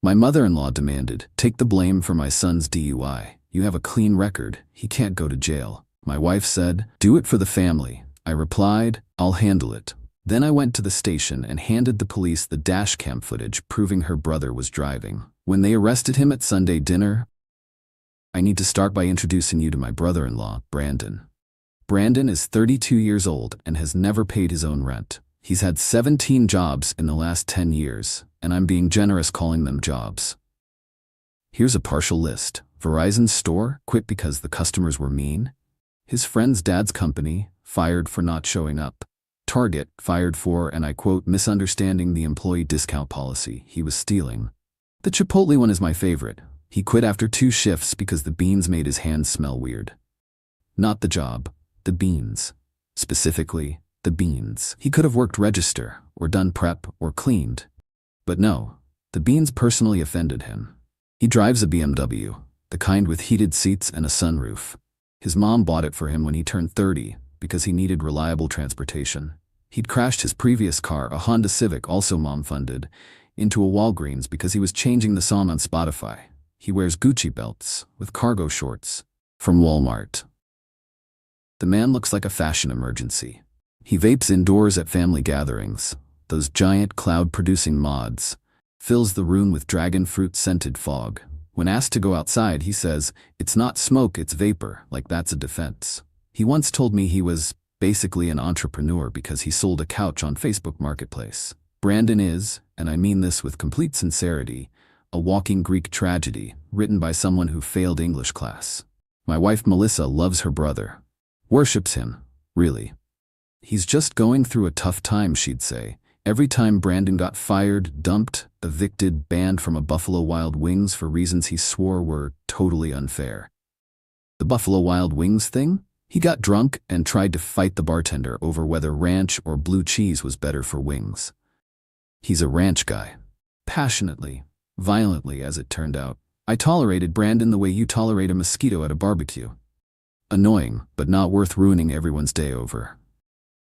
My mother-in-law demanded, "Take the blame for my son's DUI. You have a clean record. He can't go to jail." My wife said, "Do it for the family." I replied, "I'll handle it." Then I went to the station and handed the police the dashcam footage proving her brother was driving. When they arrested him at Sunday dinner, I need to start by introducing you to my brother-in-law, Brandon. Brandon is 32 years old and has never paid his own rent. He's had 17 jobs in the last 10 years, and I'm being generous calling them jobs. Here's a partial list. Verizon's store, quit because the customers were mean. His friend's dad's company, fired for not showing up. Target, fired for, and I quote, misunderstanding the employee discount policy. He was stealing. The Chipotle one is my favorite. He quit after 2 shifts because the beans made his hands smell weird. Not the job, the beans. Specifically, the beans. He could have worked register, or done prep, or cleaned. But no, the beans personally offended him. He drives a BMW, the kind with heated seats and a sunroof. His mom bought it for him when he turned 30 because he needed reliable transportation. He'd crashed his previous car, a Honda Civic, also mom-funded, into a Walgreens because he was changing the song on Spotify. He wears Gucci belts with cargo shorts from Walmart. The man looks like a fashion emergency. He vapes indoors at family gatherings, those giant cloud-producing mods, fills the room with dragon fruit-scented fog. When asked to go outside, he says, "It's not smoke, it's vapor," like that's a defense. He once told me he was basically an entrepreneur because he sold a couch on Facebook Marketplace. Brandon is, and I mean this with complete sincerity, a walking Greek tragedy written by someone who failed English class. My wife Melissa loves her brother. Worships him, really. He's just going through a tough time, she'd say. Every time Brandon got fired, dumped, evicted, banned from a Buffalo Wild Wings for reasons he swore were totally unfair. The Buffalo Wild Wings thing? He got drunk and tried to fight the bartender over whether ranch or blue cheese was better for wings. He's a ranch guy. Passionately, violently as it turned out. I tolerated Brandon the way you tolerate a mosquito at a barbecue. Annoying, but not worth ruining everyone's day over.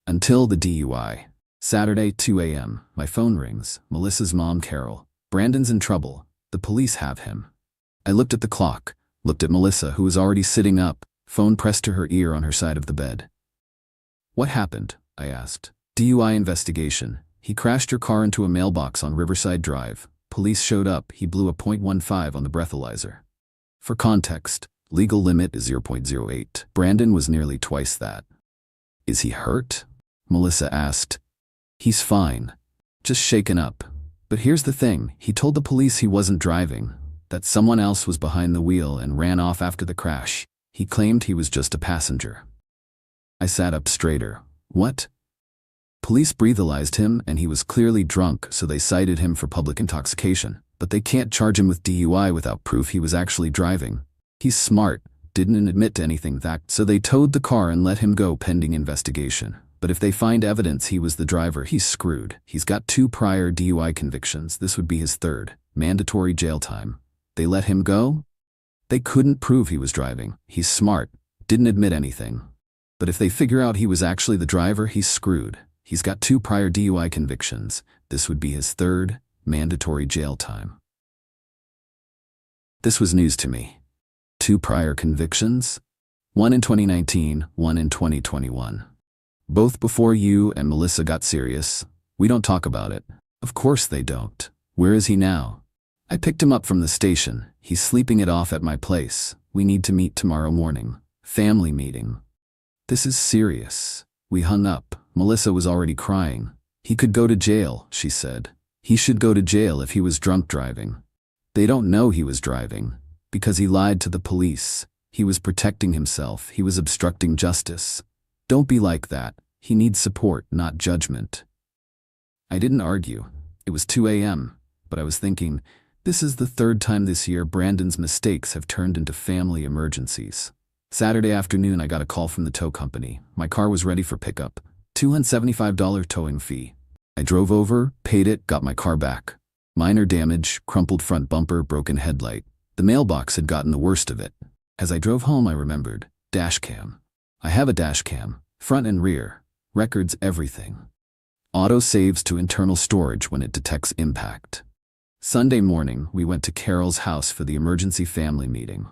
Until the DUI. Saturday, 2 a.m., my phone rings. Melissa's mom, Carol. Brandon's in trouble. The police have him. I looked at the clock, looked at Melissa, who was already sitting up, phone pressed to her ear on her side of the bed. "What happened?" I asked. "DUI investigation. He crashed your car into a mailbox on Riverside Drive. Police showed up. He blew a .15 on the breathalyzer." For context, legal limit is 0.08. Brandon was nearly twice that. "Is he hurt?" Melissa asked. "He's fine. Just shaken up. But here's the thing, he told the police he wasn't driving, that someone else was behind the wheel and ran off after the crash. He claimed he was just a passenger." I sat up straighter. "What?" "Police breathalyzed him and he was clearly drunk, so they cited him for public intoxication. But they can't charge him with DUI without proof he was actually driving. He's smart, didn't admit to anything so they towed the car and let him go pending investigation. But if they find evidence he was the driver, he's screwed. He's got 2 prior DUI convictions. This would be his 3rd. Mandatory jail time. They let him go? They couldn't prove he was driving. He's smart, didn't admit anything. But if they figure out he was actually the driver, he's screwed. He's got 2 prior DUI convictions. This would be his 3rd. Mandatory jail time." This was news to me. 2 prior convictions? One in 2019, one in 2021. Both before you and Melissa got serious. We don't talk about it. Of course they don't. Where is he now? I picked him up from the station. He's sleeping it off at my place. We need to meet tomorrow morning. Family meeting. This is serious. We hung up. Melissa was already crying. "He could go to jail," she said. "He should go to jail if he was drunk driving." They don't know he was driving because he lied to the police. He was protecting himself. He was obstructing justice. Don't be like that. He needs support, not judgment. I didn't argue. It was 2 a.m., but I was thinking, this is the 3rd time this year Brandon's mistakes have turned into family emergencies. Saturday afternoon, I got a call from the tow company. My car was ready for pickup. $275 towing fee. I drove over, paid it, got my car back. Minor damage, crumpled front bumper, broken headlight. The mailbox had gotten the worst of it. As I drove home, I remembered. Dashcam. I have a dashcam, front and rear, records everything. Auto saves to internal storage when it detects impact. Sunday morning, we went to Carol's house for the emergency family meeting.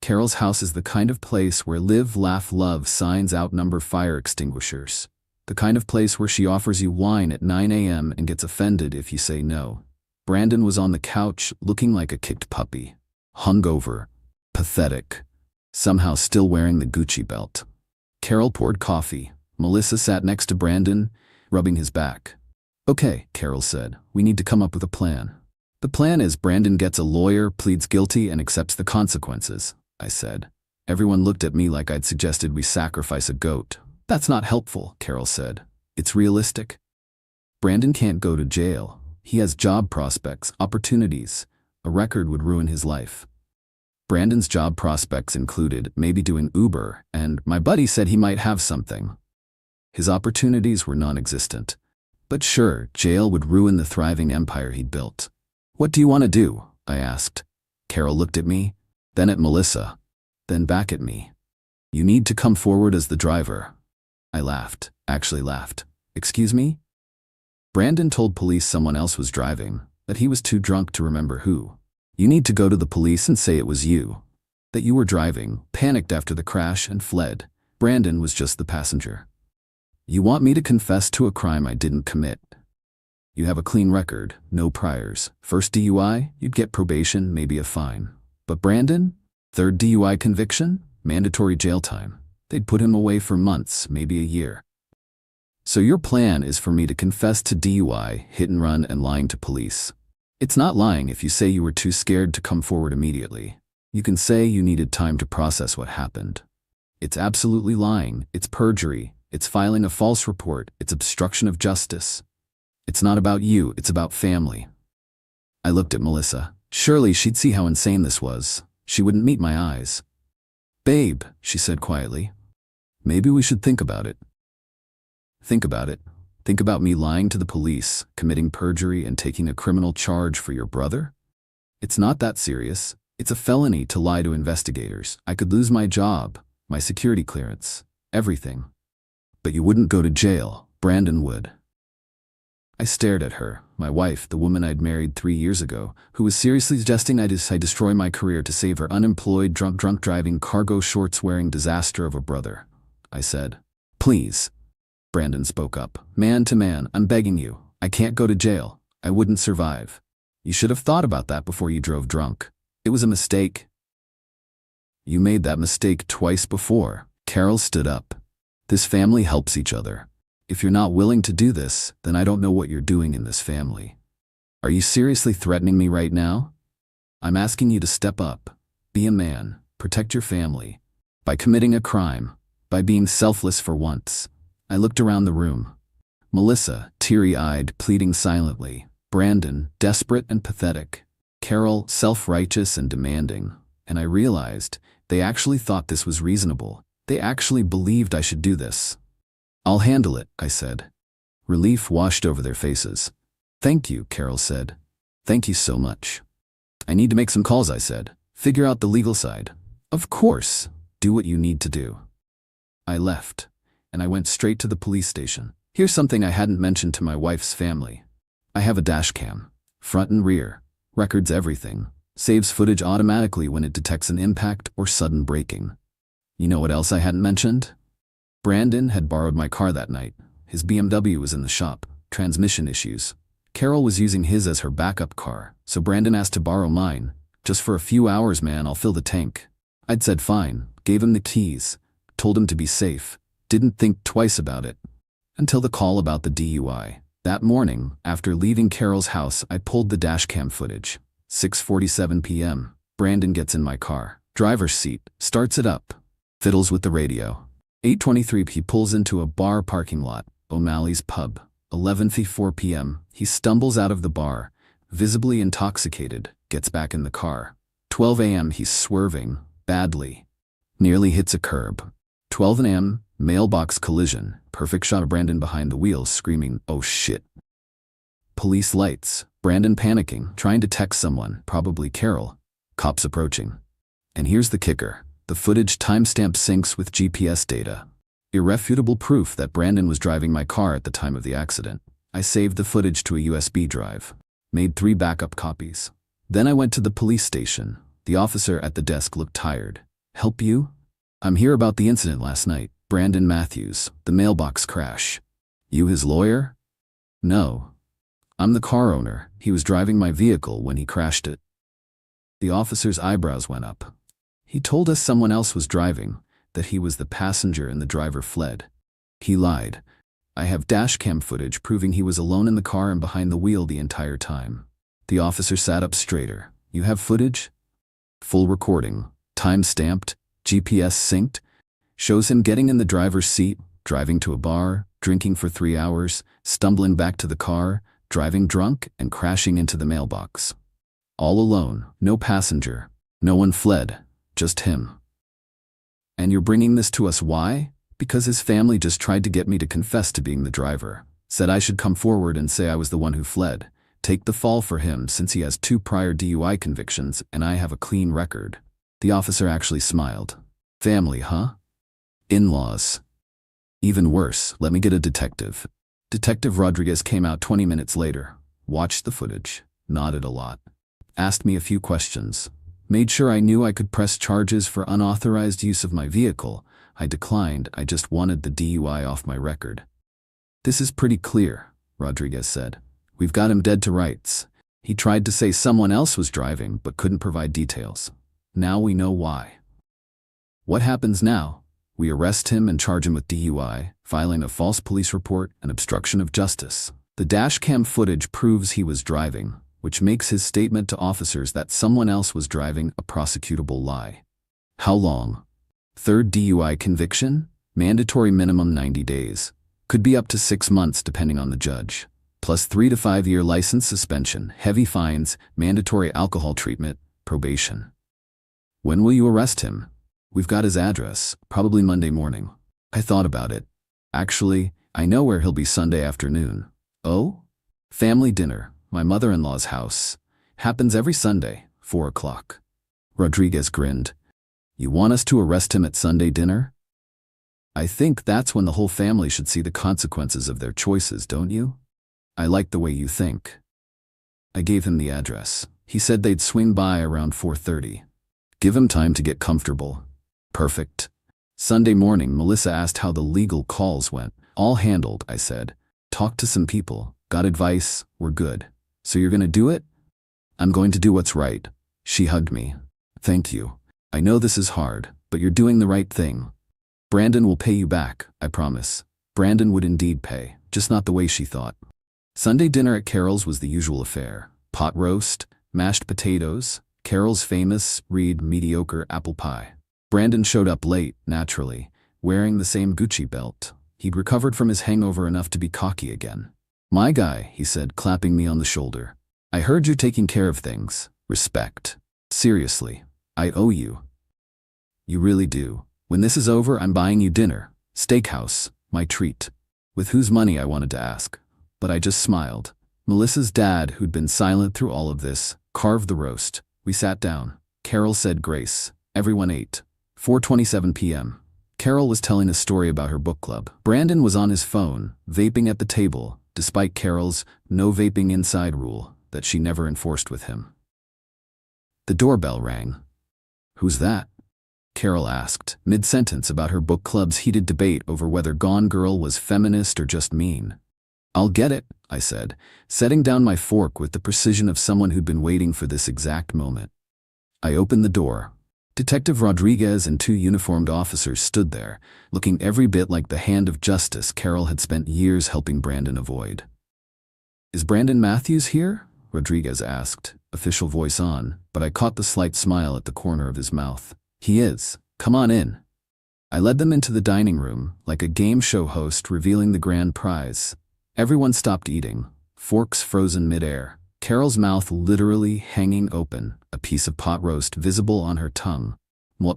Carol's house is the kind of place where live, laugh, love signs outnumber fire extinguishers. The kind of place where she offers you wine at 9 a.m. and gets offended if you say no. Brandon was on the couch, looking like a kicked puppy. Hungover. Pathetic. Somehow still wearing the Gucci belt. Carol poured coffee. Melissa sat next to Brandon, rubbing his back. "Okay," Carol said, "we need to come up with a plan." "The plan is Brandon gets a lawyer, pleads guilty, and accepts the consequences," I said. Everyone looked at me like I'd suggested we sacrifice a goat. "That's not helpful," Carol said. "It's realistic. Brandon can't go to jail. He has job prospects, opportunities. A record would ruin his life." Brandon's job prospects included maybe doing Uber, and my buddy said he might have something. His opportunities were non-existent. But sure, jail would ruin the thriving empire he'd built. "What do you want to do?" I asked. Carol looked at me, then at Melissa, then back at me. "You need to come forward as the driver." I laughed, actually laughed. "Excuse me?" Brandon told police someone else was driving, that he was too drunk to remember who. "You need to go to the police and say it was you. That you were driving, panicked after the crash, and fled. Brandon was just the passenger. You want me to confess to a crime I didn't commit. You have a clean record, no priors. First DUI, you'd get probation, maybe a fine. But Brandon? Third DUI conviction? Mandatory jail time. They'd put him away for months, maybe a year. So your plan is for me to confess to DUI, hit and run, and lying to police. It's not lying if you say you were too scared to come forward immediately. You can say you needed time to process what happened. It's absolutely lying, it's perjury, it's filing a false report, it's obstruction of justice. It's not about you, it's about family." I looked at Melissa. Surely she'd see how insane this was. She wouldn't meet my eyes. "Babe," she said quietly, "maybe we should think about it." "Think about it? Think about me lying to the police, committing perjury, and taking a criminal charge for your brother? It's not that serious. It's a felony to lie to investigators. I could lose my job, my security clearance, everything. But you wouldn't go to jail. Brandon would." I stared at her, my wife, the woman I'd married 3 years ago, who was seriously suggesting I destroy my career to save her unemployed, drunk driving, cargo shorts wearing disaster of a brother. I said, "Please." Brandon spoke up. "Man to man, I'm begging you. I can't go to jail. I wouldn't survive. You should have thought about that before you drove drunk. It was a mistake." "You made that mistake twice before." Carol stood up. "This family helps each other. If you're not willing to do this, then I don't know what you're doing in this family. Are you seriously threatening me right now? I'm asking you to step up. Be a man. Protect your family. By committing a crime. By being selfless for once." I looked around the room. Melissa, teary-eyed, pleading silently. Brandon, desperate and pathetic. Carol, self-righteous and demanding. And I realized they actually thought this was reasonable. They actually believed I should do this. "I'll handle it," I said. Relief washed over their faces. "Thank you," Carol said. "Thank you so much." "I need to make some calls," I said. "Figure out the legal side." "Of course. Do what you need to do." I left, and I went straight to the police station. Here's something I hadn't mentioned to my wife's family. I have a dash cam. Front and rear. Records everything. Saves footage automatically when it detects an impact or sudden braking. You know what else I hadn't mentioned? Brandon had borrowed my car that night. His BMW was in the shop. Transmission issues. Carol was using his as her backup car, so Brandon asked to borrow mine. "Just for a few hours, man, I'll fill the tank." I'd said fine, gave him the keys, told him to be safe, didn't think twice about it. Until the call about the DUI. That morning, after leaving Carol's house, I pulled the dashcam footage. 6:47 p.m. Brandon gets in my car. Driver's seat, starts it up, fiddles with the radio. 8:23 he pulls into a bar parking lot, O'Malley's Pub. 11:54 p.m. he stumbles out of the bar, visibly intoxicated, gets back in the car. 12 a.m. he's swerving, badly. Nearly hits a curb. 12 a.m. mailbox collision, perfect shot of Brandon behind the wheel screaming, "Oh shit." Police lights, Brandon panicking, trying to text someone, probably Carol. Cops approaching. And here's the kicker. The footage timestamp syncs with GPS data. Irrefutable proof that Brandon was driving my car at the time of the accident. I saved the footage to a USB drive. Made 3 backup copies. Then I went to the police station. The officer at the desk looked tired. Help you? I'm here about the incident last night. Brandon Matthews, the mailbox crash. You his lawyer? No. I'm the car owner. He was driving my vehicle when he crashed it. The officer's eyebrows went up. He told us someone else was driving, that he was the passenger and the driver fled. He lied. I have dashcam footage proving he was alone in the car and behind the wheel the entire time. The officer sat up straighter. You have footage? Full recording. Time stamped. GPS synced. Shows him getting in the driver's seat, driving to a bar, drinking for 3 hours, stumbling back to the car, driving drunk, and crashing into the mailbox. All alone, no passenger. No one fled, just him. And you're bringing this to us why? Because his family just tried to get me to confess to being the driver. Said I should come forward and say I was the one who fled. Take the fall for him since he has 2 prior DUI convictions and I have a clean record. The officer actually smiled. Family, huh? In-laws. Even worse, let me get a detective. Detective Rodriguez came out 20 minutes later, watched the footage, nodded a lot, asked me a few questions, made sure I knew I could press charges for unauthorized use of my vehicle. I declined, I just wanted the DUI off my record. This is pretty clear, Rodriguez said. We've got him dead to rights. He tried to say someone else was driving but couldn't provide details. Now we know why. What happens now? We arrest him and charge him with DUI, filing a false police report and obstruction of justice. The dashcam footage proves he was driving, which makes his statement to officers that someone else was driving a prosecutable lie. How long? 3rd DUI conviction? Mandatory minimum 90 days. Could be up to 6 months depending on the judge. Plus 3 to 5 year license suspension, heavy fines, mandatory alcohol treatment, probation. When will you arrest him? We've got his address, probably Monday morning. I thought about it. Actually, I know where he'll be Sunday afternoon. Oh? Family dinner, my mother-in-law's house. Happens every Sunday, 4 o'clock. Rodriguez grinned. You want us to arrest him at Sunday dinner? I think that's when the whole family should see the consequences of their choices, don't you? I like the way you think. I gave him the address. He said they'd swing by around 4:30. Give him time to get comfortable. Perfect. Sunday morning, Melissa asked how the legal calls went. All handled, I said. Talked to some people, got advice, we're good. So you're gonna do it? I'm going to do what's right. She hugged me. Thank you. I know this is hard, but you're doing the right thing. Brandon will pay you back, I promise. Brandon would indeed pay, just not the way she thought. Sunday dinner at Carol's was the usual affair. Pot roast, mashed potatoes, Carol's famous, Reed mediocre apple pie. Brandon showed up late, naturally, wearing the same Gucci belt. He'd recovered from his hangover enough to be cocky again. My guy, he said, clapping me on the shoulder. I heard you're taking care of things. Respect. Seriously, I owe you. You really do. When this is over, I'm buying you dinner. Steakhouse, my treat. With whose money, I wanted to ask. But I just smiled. Melissa's dad, who'd been silent through all of this, carved the roast. We sat down. Carol said grace. Everyone ate. 4:27 p.m. Carol was telling a story about her book club. Brandon was on his phone, vaping at the table, despite Carol's no vaping inside rule that she never enforced with him. The doorbell rang. Who's that? Carol asked, mid-sentence about her book club's heated debate over whether Gone Girl was feminist or just mean. I'll get it, I said, setting down my fork with the precision of someone who'd been waiting for this exact moment. I opened the door. Detective Rodriguez and 2 uniformed officers stood there, looking every bit like the hand of justice Carol had spent years helping Brandon avoid. Is Brandon Matthews here? Rodriguez asked, official voice on, but I caught the slight smile at the corner of his mouth. He is. Come on in. I led them into the dining room, like a game show host revealing the grand prize. Everyone stopped eating, forks frozen midair, Carol's mouth literally hanging open, a piece of pot roast visible on her tongue.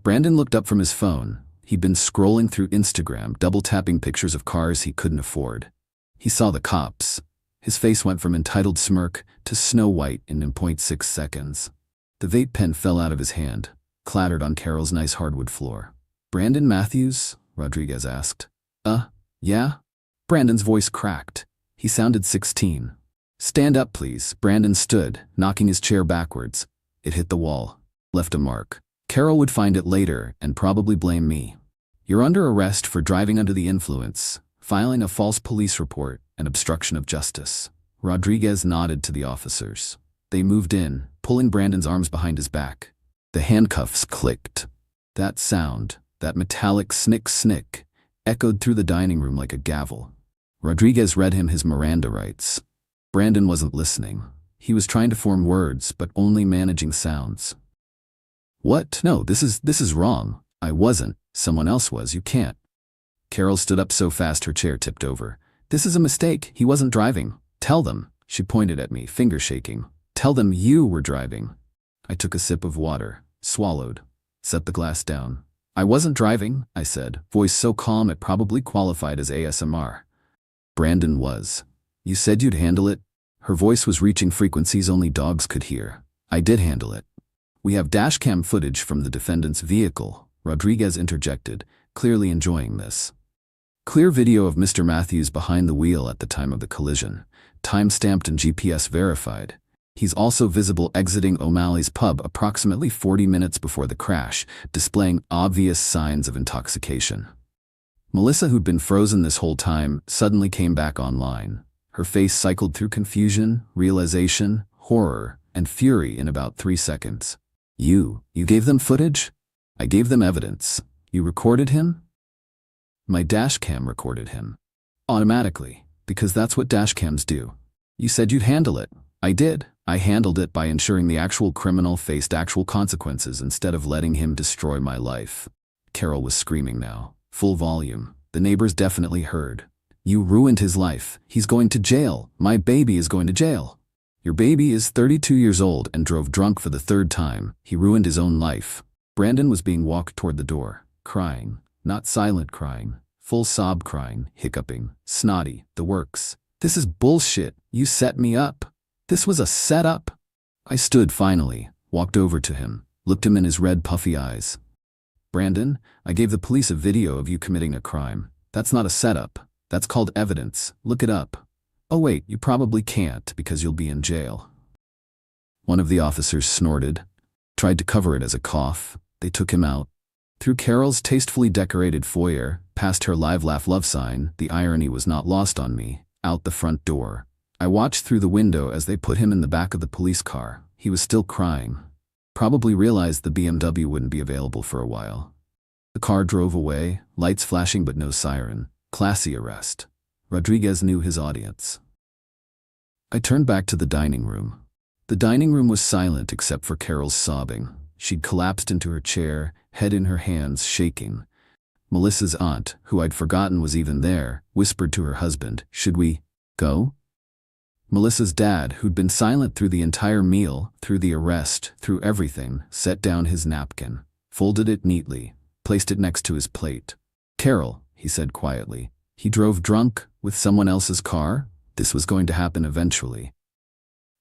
Brandon looked up from his phone. He'd been scrolling through Instagram, double-tapping pictures of cars he couldn't afford. He saw the cops. His face went from entitled smirk to Snow White in 0.6 seconds. The vape pen fell out of his hand, clattered on Carol's nice hardwood floor. Brandon Matthews? Rodriguez asked. Yeah? Brandon's voice cracked. He sounded 16. Stand up, please. Brandon stood, knocking his chair backwards. It hit the wall. Left a mark. Carol would find it later and probably blame me. You're under arrest for driving under the influence, filing a false police report, and obstruction of justice. Rodriguez nodded to the officers. They moved in, pulling Brandon's arms behind his back. The handcuffs clicked. That sound, that metallic snick-snick, echoed through the dining room like a gavel. Rodriguez read him his Miranda rights. Brandon wasn't listening. He was trying to form words, but only managing sounds. What? No, this is wrong. I wasn't. Someone else was. You can't. Carol stood up so fast her chair tipped over. This is a mistake. He wasn't driving. Tell them. She pointed at me, finger shaking. Tell them you were driving. I took a sip of water, swallowed, set the glass down. I wasn't driving, I said, voice so calm it probably qualified as ASMR. Brandon was. You said you'd handle it? Her voice was reaching frequencies only dogs could hear. I did handle it. We have dashcam footage from the defendant's vehicle, Rodriguez interjected, clearly enjoying this. Clear video of Mr. Matthews behind the wheel at the time of the collision, time-stamped and GPS verified. He's also visible exiting O'Malley's pub approximately 40 minutes before the crash, displaying obvious signs of intoxication. Melissa, who'd been frozen this whole time, suddenly came back online. Her face cycled through confusion, realization, horror, and fury in about 3 seconds. You gave them footage? I gave them evidence. You recorded him? My dashcam recorded him. Automatically, because that's what dashcams do. You said you'd handle it. I did. I handled it by ensuring the actual criminal faced actual consequences instead of letting him destroy my life. Carol was screaming now, full volume. The neighbors definitely heard. You ruined his life. He's going to jail. My baby is going to jail. Your baby is 32 years old and drove drunk for the 3rd time. He ruined his own life. Brandon was being walked toward the door, crying. Not silent crying, full sob crying, hiccuping, snotty, the works. This is bullshit. You set me up. This was a setup. I stood finally, walked over to him, looked him in his red puffy eyes. Brandon, I gave the police a video of you committing a crime. That's not a setup. That's called evidence. Look it up. Oh wait, you probably can't because you'll be in jail. One of the officers snorted, tried to cover it as a cough. They took him out. Through Carol's tastefully decorated foyer, past her live laugh love sign, the irony was not lost on me, out the front door. I watched through the window as they put him in the back of the police car. He was still crying. Probably realized the BMW wouldn't be available for a while. The car drove away, lights flashing but no siren. Classy arrest. Rodriguez knew his audience. I turned back to the dining room. The dining room was silent except for Carol's sobbing. She'd collapsed into her chair, head in her hands, shaking. Melissa's aunt, who I'd forgotten was even there, whispered to her husband, "Should we go?" Melissa's dad, who'd been silent through the entire meal, through the arrest, through everything, set down his napkin, folded it neatly, placed it next to his plate. "Carol," he said quietly, "he drove drunk, with someone else's car? This was going to happen eventually."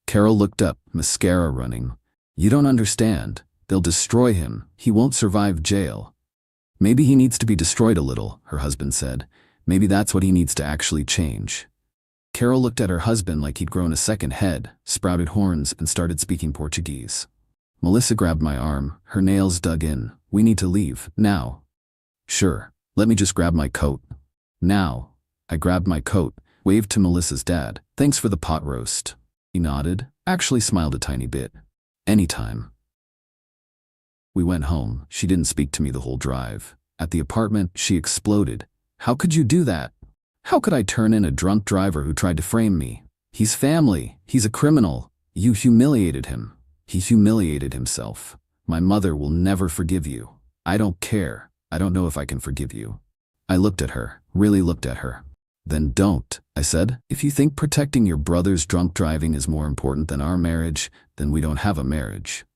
Carol looked up, mascara running. "You don't understand. They'll destroy him. He won't survive jail." "Maybe he needs to be destroyed a little," her husband said. "Maybe that's what he needs to actually change." Carol looked at her husband like he'd grown a second head, sprouted horns, and started speaking Portuguese. Melissa grabbed my arm, her nails dug in. "We need to leave, now." "Sure, let me just grab my coat." "Now." I grabbed my coat, waved to Melissa's dad. "Thanks for the pot roast." He nodded, actually smiled a tiny bit. "Anytime." We went home. She didn't speak to me the whole drive. At the apartment, she exploded. "How could you do that? How could I turn in a drunk driver who tried to frame me? He's family. He's a criminal. You humiliated him. He humiliated himself. My mother will never forgive you. I don't care. I don't know if I can forgive you." I looked at her, really looked at her. "Then don't," I said. "If you think protecting your brother's drunk driving is more important than our marriage, then we don't have a marriage."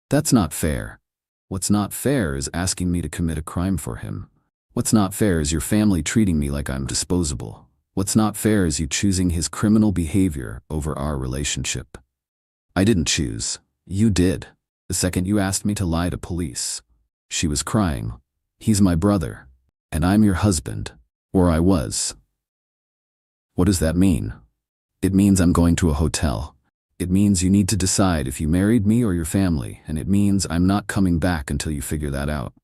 "That's not fair." "What's not fair is asking me to commit a crime for him. What's not fair is your family treating me like I'm disposable. What's not fair is you choosing his criminal behavior over our relationship." "I didn't choose. You did. The second you asked me to lie to police." She was crying. "He's my brother. And I'm your husband. Or I was." "What does that mean?" It means I'm going to a hotel. It means you need to decide if you married me or your family, and it means I'm not coming back until you figure that out.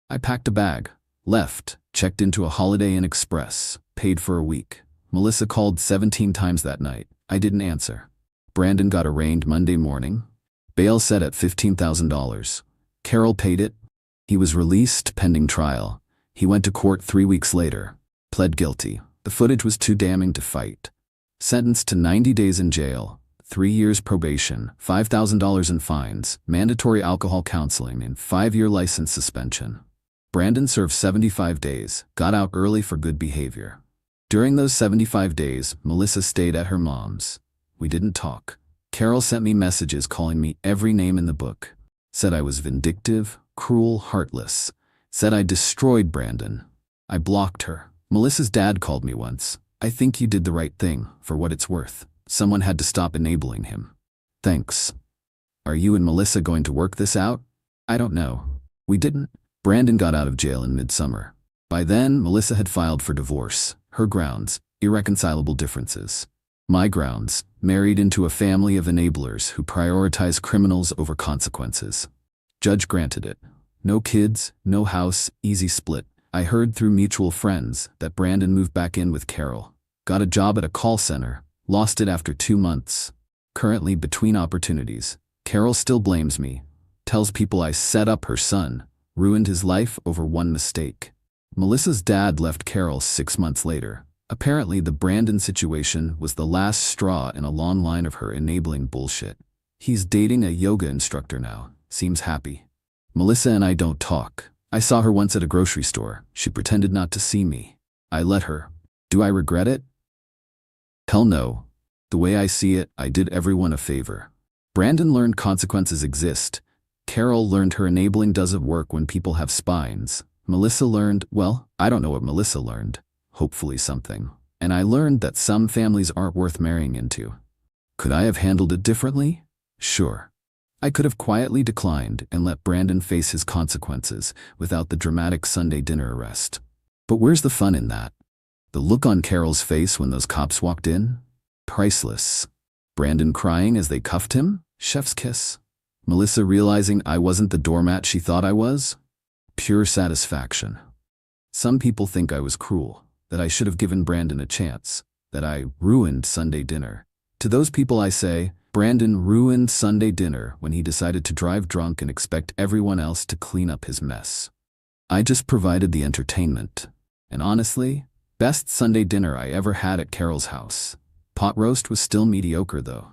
I packed a bag, left, checked into a Holiday Inn Express, paid for a week. Melissa called 17 times that night. I didn't answer. Brandon got arraigned Monday morning. Bail set at $15,000. Carol paid it. He was released pending trial. He went to court 3 weeks later. Pled guilty. The footage was too damning to fight. Sentenced to 90 days in jail, 3 years probation, $5,000 in fines, mandatory alcohol counseling, and 5-year license suspension. Brandon served 75 days, got out early for good behavior. During those 75 days, Melissa stayed at her mom's. We didn't talk. Carol sent me messages calling me every name in the book. Said I was vindictive, cruel, heartless. Said I destroyed Brandon. I blocked her. Melissa's dad called me once. I think you did the right thing, for what it's worth. Someone had to stop enabling him. Thanks. Are you and Melissa going to work this out? I don't know. We didn't. Brandon got out of jail in midsummer. By then, Melissa had filed for divorce. Her grounds, irreconcilable differences. My grounds, married into a family of enablers who prioritize criminals over consequences. Judge granted it. No kids, no house, easy split. I heard through mutual friends that Brandon moved back in with Carol. Got a job at a call center, lost it after 2 months. Currently between opportunities. Carol still blames me. Tells people I set up her son, ruined his life over one mistake. Melissa's dad left Carol 6 months later. Apparently the Brandon situation was the last straw in a long line of her enabling bullshit. He's dating a yoga instructor now. Seems happy. Melissa and I don't talk. I saw her once at a grocery store. She pretended not to see me. I let her. Do I regret it? Hell no. The way I see it, I did everyone a favor. Brandon learned consequences exist. Carol learned her enabling doesn't work when people have spines. Melissa learned, well, I don't know what Melissa learned. Hopefully something. And I learned that some families aren't worth marrying into. Could I have handled it differently? Sure. I could have quietly declined and let Brandon face his consequences without the dramatic Sunday dinner arrest. But where's the fun in that? The look on Carol's face when those cops walked in? Priceless. Brandon crying as they cuffed him? Chef's kiss. Melissa realizing I wasn't the doormat she thought I was? Pure satisfaction. Some people think I was cruel, that I should have given Brandon a chance, that I ruined Sunday dinner. To those people I say, Brandon ruined Sunday dinner when he decided to drive drunk and expect everyone else to clean up his mess. I just provided the entertainment. And honestly, best Sunday dinner I ever had at Carol's house. Pot roast was still mediocre though.